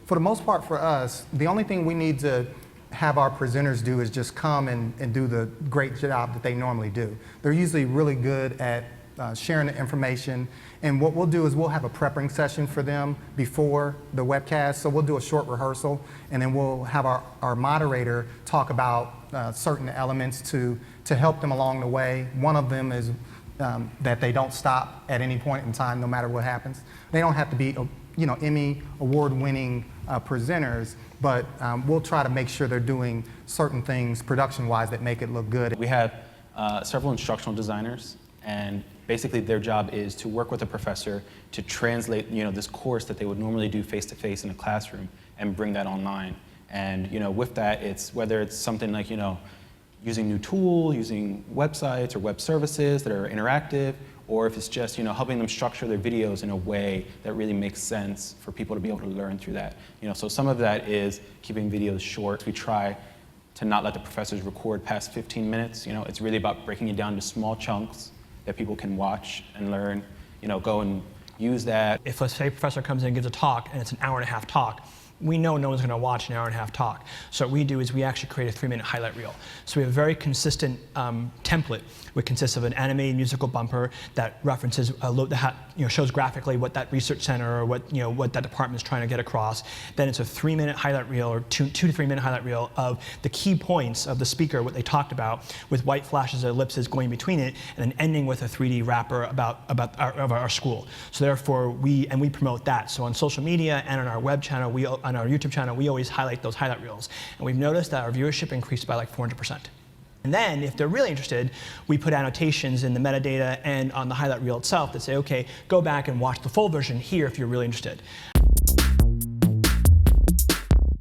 for the most part for us, the only thing we need to have our presenters do is just come and do the great job that they normally do. They're usually really good at sharing the information, and what we'll do is we'll have a prepping session for them before the webcast. So we'll do a short rehearsal, and then we'll have our moderator talk about certain elements to help them along the way. One of them is that they don't stop at any point in time, no matter what happens. They don't have to be, Emmy award-winning presenters, but we'll try to make sure they're doing certain things production-wise that make it look good. We have several instructional designers, and basically their job is to work with a professor to translate, this course that they would normally do face-to-face in a classroom and bring that online. And with that, whether it's something like using new tools, using websites or web services that are interactive, or if it's just helping them structure their videos in a way that really makes sense for people to be able to learn through that. So some of that is keeping videos short. We try to not let the professors record past 15 minutes. It's really about breaking it down to small chunks that people can watch and learn. Go and use that. If, let's say, a professor comes in and gives a talk, and it's an hour-and-a-half talk, we know no one's going to watch an hour-and-a-half talk. So what we do is we actually create a 3-minute highlight reel. So we have a very consistent template, which consists of an animated musical bumper that references, shows graphically what that research center or what that department is trying to get across. Then it's a 3-minute highlight reel, or 2 to 3 minute highlight reel of the key points of the speaker, what they talked about, with white flashes or ellipses going between it, and then ending with a 3D wrapper about our school. So therefore, we promote that. So on social media and on our web channel, on our YouTube channel, we always highlight those highlight reels. And we've noticed that our viewership increased by like 400%. And then, if they're really interested, we put annotations in the metadata and on the highlight reel itself that say, okay, go back and watch the full version here if you're really interested.